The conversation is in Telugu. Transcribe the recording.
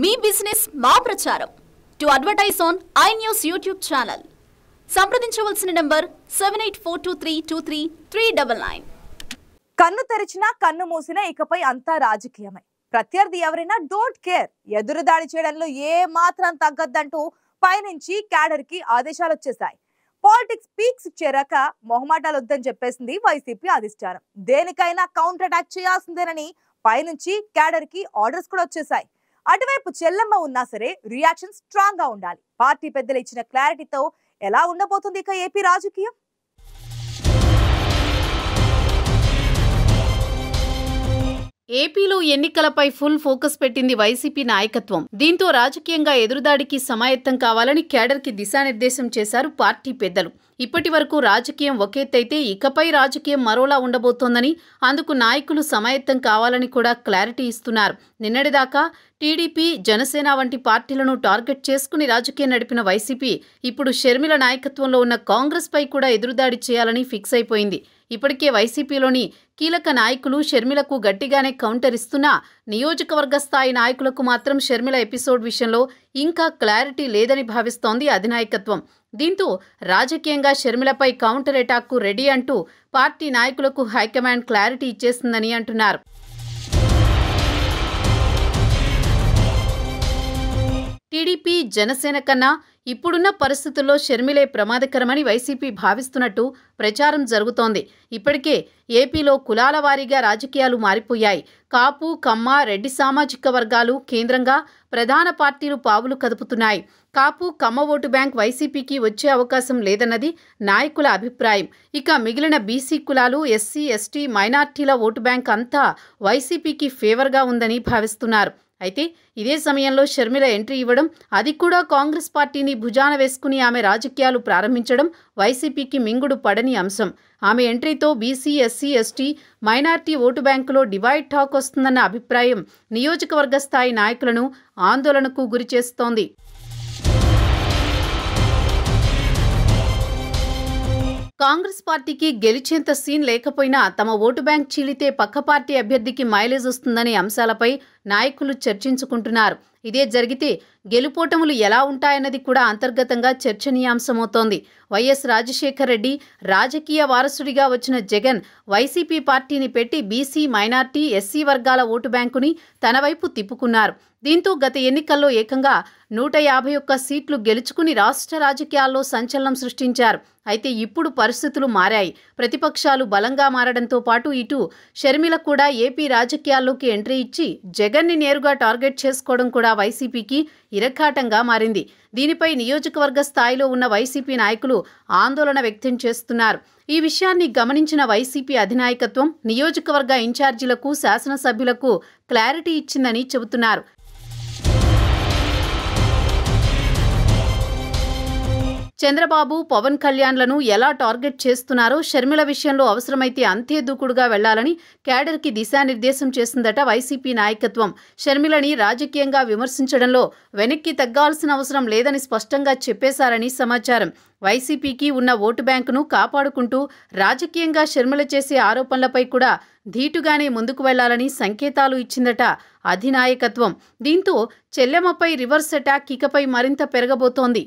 మీ బిజినెస్ మా ప్రచారం to advertise on I news YouTube channel సంప్రదించవలసిన నంబర్ 7842323399. కన్ను తెరిచినా కన్ను మూసినా ఇకపై అంతా రాజకీయమే. ప్రత్యర్థి ఎవరైనా డోంట్ కేర్, ఎదురుదాడి చేయడంలో ఏ మాత్రం తగ్గద్దంటూ పైనుంచి క్యాడర్ కి ఆదేశాలు వచ్చేసాయి. పాలిటిక్స్ పీక్స్ చేరాక మొహమాటాలు వద్దని చెప్పేసింది వైసీపీ అధిష్టానం. దేనికైనా కౌంటర్ అటాక్ చేయాల్సిందేనని పైనుంచి క్యాడర్ కి ఆర్డర్స్ కూడా వచ్చేసాయి. అటువైపు చెల్లెమ్మ ఉన్నా సరే రియాక్షన్ స్ట్రాంగ్ గా ఉండాలి. పార్టీ పెద్దలు ఇచ్చిన క్లారిటీతో ఎలా ఉండబోతుంది ఇక ఏపీ రాజకీయం? ఏపీలో ఎన్నికలపై ఫుల్ ఫోకస్ పెట్టింది వైసీపీ నాయకత్వం. దీంతో రాజకీయంగా ఎదురుదాడికి సమాయత్తం కావాలని కేడర్కి దిశానిర్దేశం చేశారు పార్టీ పెద్దలు. ఇప్పటి వరకు రాజకీయం ఒక ఎత్తైతే ఇకపై రాజకీయం మరోలా ఉండబోతోందని, అందుకు నాయకులు సమాయత్తం కావాలని కూడా క్లారిటీ ఇస్తున్నారు. నిన్నటిదాకా టీడీపీ, జనసేన వంటి పార్టీలను టార్గెట్ చేసుకుని రాజకీయం నడిపిన వైసీపీ ఇప్పుడు షర్మిల నాయకత్వంలో ఉన్న కాంగ్రెస్ పై కూడా ఎదురుదాడి చేయాలని ఫిక్స్ అయిపోయింది. ఇప్పటికే వైసీపీలోని కీలక నాయకులు షర్మిలకు గట్టిగానే కౌంటర్ ఇస్తున్నా నియోజకవర్గ స్థాయి నాయకులకు మాత్రం షర్మిల ఎపిసోడ్ విషయంలో ఇంకా క్లారిటీ లేదని భావిస్తోంది అధినాయకత్వం. దీంతో రాజకీయంగా షర్మిలపై కౌంటర్ అటాక్కు రెడీ అంటూ పార్టీ నాయకులకు హైకమాండ్ క్లారిటీ ఇచ్చేసిందని అంటున్నారు. టీడీపీ, జనసేన కన్నా ఇప్పుడున్న పరిస్థితుల్లో షర్మిలే ప్రమాదకరమని వైసీపీ భావిస్తున్నట్టు ప్రచారం జరుగుతోంది. ఇప్పటికే ఏపీలో కులాల వారీగా రాజకీయాలు మారిపోయాయి. కాపు, కమ్మ, రెడ్డి సామాజిక వర్గాలు కేంద్రంగా ప్రధాన పార్టీలు పావులు కదుపుతున్నాయి. కాపు, కమ్మ ఓటు బ్యాంక్ వైసీపీకి వచ్చే అవకాశం లేదన్నది నాయకుల అభిప్రాయం. ఇక మిగిలిన బీసీ కులాలు, ఎస్సీ, ఎస్టీ, మైనార్టీల ఓటు బ్యాంక్ అంతా వైసీపీకి ఫేవర్గా ఉందని భావిస్తున్నారు. అయితే ఇదే సమయంలో షర్మిల ఎంట్రీ ఇవ్వడం, అది కూడా కాంగ్రెస్ పార్టీని భుజాన వేసుకుని ఆమె రాజకీయాలు ప్రారంభించడం వైసీపీకి మింగుడు పడని అంశం. ఆమె ఎంట్రీతో BC, SC, ST, minority vote బ్యాంకులో డివైడ్ టాక్ వస్తుందన్న అభిప్రాయం నియోజకవర్గ స్థాయి నాయకులను ఆందోళనకు గురిచేస్తోంది. కాంగ్రెస్ పార్టీకి గెలిచేంత సీన్ లేకపోయినా తమ ఓటు బ్యాంక్ చీలితే పక్క పార్టీ అభ్యర్థికి మైలేజ్ వస్తుందనే అంశాలపై నాయకులు చర్చించుకుంటున్నారు. ఇదే జరిగితే గెలుపోటములు ఎలా ఉంటాయన్నది కూడా అంతర్గతంగా చర్చనీయాంశమవుతోంది. వైఎస్ రాజశేఖర్ రెడ్డి రాజకీయ వారసుడిగా వచ్చిన జగన్ వైసీపీ పార్టీని పెట్టి బీసీ, మైనార్టీ, ఎస్సీ వర్గాల ఓటు బ్యాంకుని తన వైపు తిప్పుకున్నారు. దీంతో గత ఎన్నికల్లో ఏకంగా 151 సీట్లు గెలుచుకుని రాష్ట్ర రాజకీయాల్లో సంచలనం సృష్టించారు. అయితే ఇప్పుడు పరిస్థితులు మారాయి. ప్రతిపక్షాలు బలంగా మారడంతో పాటు ఇటు షర్మిల కూడా ఏపీ రాజకీయాల్లోకి ఎంట్రీ ఇచ్చి జగన్ని నేరుగా టార్గెట్ చేసుకోవడం కూడా వైసీపీకి ఇరకాటంగా మారింది. దీనిపై నియోజకవర్గ స్థాయిలో ఉన్న వైసీపీ నాయకులు ఆందోళన వ్యక్తం చేస్తున్నారు. ఈ విషయాన్ని గమనించిన వైసీపీ అధినాయకత్వం నియోజకవర్గ ఇన్ఛార్జీలకు, శాసనసభ్యులకు క్లారిటీ ఇచ్చిందని చెబుతున్నారు. చంద్రబాబు, పవన్ కళ్యాణ్లను ఎలా టార్గెట్ చేస్తున్నారో షర్మిల విషయంలో అవసరమైతే అంతే దూకుడుగా వెళ్లాలని క్యాడర్కి దిశానిర్దేశం చేసిందట వైసీపీ నాయకత్వం. షర్మిలని రాజకీయంగా విమర్శించడంలో వెనక్కి తగ్గాల్సిన అవసరం లేదని స్పష్టంగా చెప్పేశారని సమాచారం. వైసీపీకి ఉన్న ఓటు బ్యాంకును కాపాడుకుంటూ రాజకీయంగా షర్మిల చేసే ఆరోపణలపై కూడా ధీటుగానే ముందుకు వెళ్లాలని సంకేతాలు ఇచ్చిందట అధినాయకత్వం. దీంతో చెల్లెమ్మపై రివర్స్ అటాక్ ఇకపై మరింత పెరగబోతోంది.